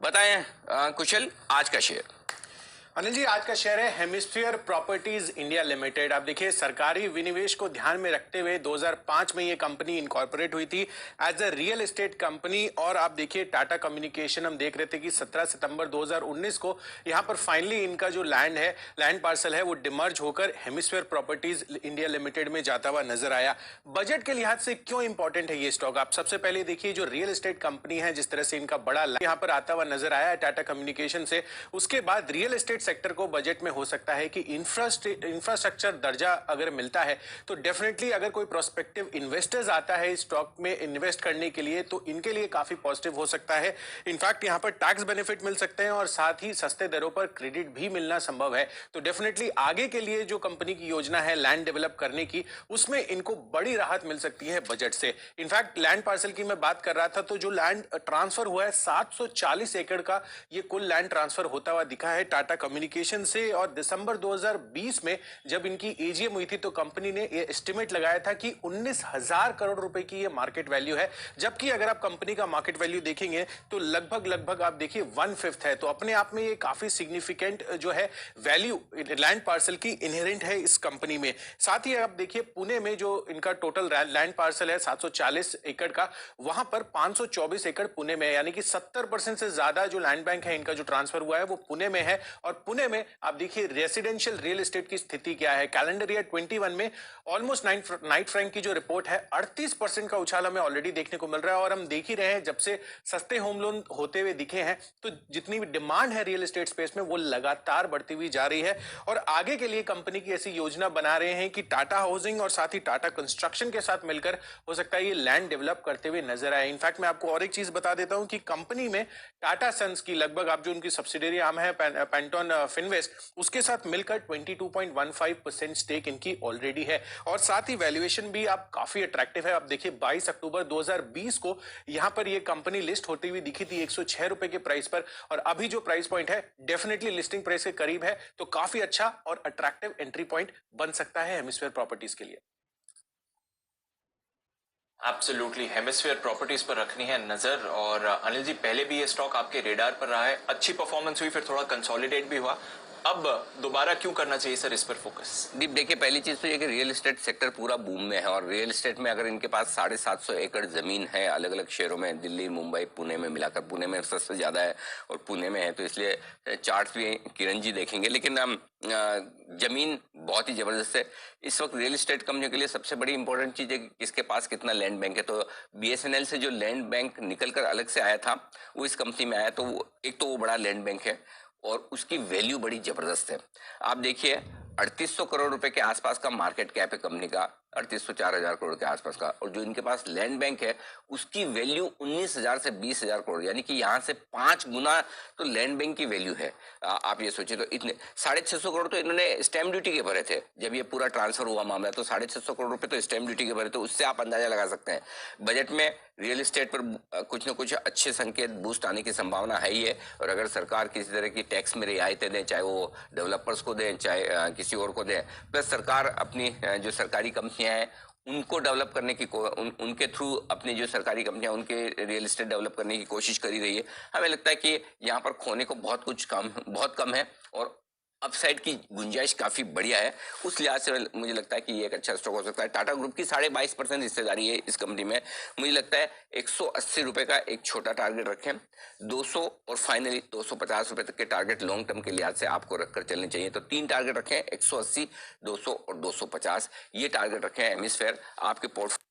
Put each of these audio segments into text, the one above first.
बताएं कुशल, आज का शेयर। अनिल जी, आज का शेयर है हेमिस्फीयर प्रॉपर्टीज इंडिया लिमिटेड। आप देखिए, सरकारी विनिवेश को ध्यान में रखते हुए 2005 में ये कंपनी इनकॉर्पोरेट हुई थी as a real estate company. और आप देखिए, टाटा कम्युनिकेशन हम देख रहे थे कि 17 सितंबर 2019 को यहाँ पर फाइनली इनका जो लैंड पार्सल है वो डिमर्ज होकर हेमिस्फीयर प्रॉपर्टीज इंडिया लिमिटेड में जाता हुआ नजर आया। बजट के लिहाज से क्यों इंपॉर्टेंट है ये स्टॉक? आप सबसे पहले देखिए, जो रियल एस्टेट कंपनी है, जिस तरह से इनका बड़ा यहाँ पर आता हुआ नजर आया है टाटा कम्युनिकेशन से, उसके बाद रियल एस्टेट सेक्टर को बजट में हो सकता है कि इंफ्रास्ट्रक्चर दर्जा अगर मिलता है तो डेफिनेटली अगर कोई प्रोस्पेक्टिव इन्वेस्टर्स आता है स्टॉक में इन्वेस्ट करने के लिए तो इनके लिए काफी पॉजिटिव हो सकता है। इनफैक्ट यहां पर टैक्स बेनिफिट मिल सकते हैं और साथ ही सस्ते दरों पर क्रेडिट भी मिलना संभव है। तो डेफिनेटली आगे के लिए जो कंपनी की योजना है लैंड डेवलप करने की, उसमें इनको बड़ी राहत मिल सकती है बजट से। इनफैक्ट लैंड पार्सल की मैं बात कर रहा था तो जो लैंड ट्रांसफर हुआ है 740 एकड़ का, ये कुल लैंड ट्रांसफर होता हुआ दिखा है टाटा कम्युनिकेशन से। और दिसंबर 2020 में जब इनकी एजीएम हुई थी तो कंपनी ने ये एस्टिमेट लगाया था कि 19,000 करोड़ रुपए की ये मार्केट वैल्यू है, जबकि अगर आप कंपनी का मार्केट वैल्यू देखेंगे तो लगभग आप देखिए 1/5 है। तो अपने आप में ये काफी सिग्निफिकेंट जो है वैल्यू लैंड पार्सल की इनहेरेंट है इस कंपनी में। साथ ही आप देखिए, पुणे में जो इनका टोटल लैंड पार्सल है 740 एकड़ का, वहां पर 524 एकड़ पुणे में है, यानी कि 70% से ज्यादा जो लैंड बैंक है इनका जो ट्रांसफर हुआ है वो पुणे में है। और पुणे में आप देखिए रेसिडेंशियल रियल एस्टेट की स्थिति क्या है। कैलेंडर ईयर 21 में ऑलमोस्ट नाइट फ्रैंक की जो रिपोर्ट है 38% का उछाल हमें ऑलरेडी देखने को मिल रहा है। और हम देख ही रहे हैं, जब से सस्ते होम लोन होते हुए दिखे हैं तो जितनी भी डिमांड है रियल एस्टेट स्पेस में वो लगातार बढ़ती हुई जा रही है। और आगे के लिए कंपनी की ऐसी योजना बना रहे हैं कि टाटा हाउसिंग और साथ ही टाटा कंस्ट्रक्शन के साथ मिलकर हो सकता है ये लैंड डेवलप करते हुए नजर आए। इनफैक्ट मैं आपको और एक चीज बता देता हूं कि कंपनी में टाटा सन्स की लगभग, आप जो उनकी सब्सिडियरी आम है पेंटोन फिनवेस्ट, उसके साथ मिलकर 22.15% स्टेक इनकी ऑलरेडी है। और साथ ही वैल्यूएशन भी आप काफी अट्रैक्टिव है। आप देखिए 22 अक्टूबर 2020 को यहां पर ये कंपनी लिस्ट होती हुई दिखी थी 106 रुपए के प्राइस पर, और अभी जो प्राइस पॉइंट है डेफिनेटली लिस्टिंग प्राइस के करीब है। तो काफी अच्छा और अट्रैक्टिव एंट्री पॉइंट बन सकता है हेमिस्फीयर प्रॉपर्टीज के लिए। एब्सोल्युटली, हेमिस्फीयर प्रॉपर्टीज पर रखनी है नजर। और अनिल जी, पहले भी ये स्टॉक आपके रेडार पर रहा है, अच्छी परफॉर्मेंस हुई, फिर थोड़ा कंसोलिडेट भी हुआ, अब दोबारा क्यों करना चाहिए सर इस पर फोकस? दीप, देखिए, पहली चीज तो ये कि रियल एस्टेट सेक्टर पूरा बूम में है और रियल एस्टेट में अगर इनके पास 750 एकड़ जमीन है अलग अलग शहरों में, दिल्ली, मुंबई, पुणे में मिलाकर, पुणे में सबसे ज्यादा है और पुणे में है, तो इसलिए चार्ट भी किरण जी देखेंगे। लेकिन जमीन बहुत ही जबरदस्त है इस वक्त रियल एस्टेट कंपनियों के लिए। सबसे बड़ी इंपॉर्टेंट चीज है कि किसके पास कितना लैंड बैंक है। तो बीएसएनएल से जो लैंड बैंक निकलकर अलग से आया था वो इस कंपनी में आया, तो एक तो वो बड़ा लैंड बैंक है और उसकी वैल्यू बड़ी जबरदस्त है। आप देखिए 3800 करोड़ रुपए के आसपास का मार्केट कैप है कंपनी का, 3800 4000 करोड़ के आसपास का। और जो इनके पास लैंड बैंक है उसकी वैल्यू 19,000 से 20,000 करोड़, यानी कि यहाँ से 5 गुना तो लैंड बैंक की वैल्यू है। आप ये सोचिए, तो इतने 650 करोड़ तो इन्होंने स्टैम्प ड्यूटी के भरे थे जब ये पूरा ट्रांसफर हुआ मामला, तो 650 करोड़ रुपए तो स्टैम्प ड्यूटी के भरे, तो उससे आप अंदाजा लगा सकते हैं बजट में रियल एस्टेट पर कुछ न कुछ अच्छे संकेत, बूस्ट आने की संभावना है ही है। और अगर सरकार किसी तरह की टैक्स में रियायतें दें, चाहे वो डेवलपर्स को दें चाहे किसी और को दें, प्लस सरकार अपनी जो सरकारी कंपनियां हैं उनको डेवलप करने की उनके थ्रू अपनी जो सरकारी कंपनियां उनके रियल एस्टेट डेवलप करने की कोशिश कर ही रही है। हमें लगता है कि यहाँ पर खोने को बहुत कम है और अपसाइड की गुंजाइश काफी बढ़िया है। उस लिहाज से मुझे लगता है कि ये एक अच्छा स्टॉक हो सकता है। टाटा ग्रुप की 22.5% हिस्सेदारी है इस कंपनी में। मुझे लगता है 180 रुपए का एक छोटा टारगेट रखें, 200 और फाइनली 250 रुपए तक के टारगेट लॉन्ग टर्म के लिहाज से आपको रखकर चलने चाहिए। तो 3 टारगेट रखें, 180, 200 और 250, ये टारगेट रखें। हेमिस्फीयर आपके पोर्टफोलियो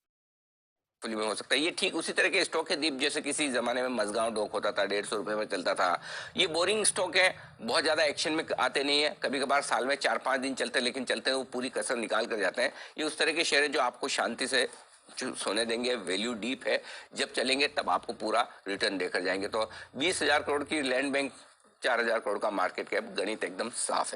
में हो सकता है। ये ठीक उसी तरह के स्टॉक है दीप, जैसे किसी जमाने में मजगांव डॉक होता था, 150 रुपए में चलता था। ये बोरिंग स्टॉक है, बहुत ज्यादा एक्शन में आते नहीं है, कभी कभार साल में 4-5 दिन चलते हैं, लेकिन चलते हैं वो पूरी कसर निकाल कर जाते हैं। ये उस तरह के शेयर है जो आपको शांति से सोने देंगे, वैल्यू डीप है, जब चलेंगे तब आपको पूरा रिटर्न देकर जाएंगे। तो 20,000 करोड़ की लैंड बैंक, 4,000 करोड़ का मार्केट कैप, गणित एकदम साफ है।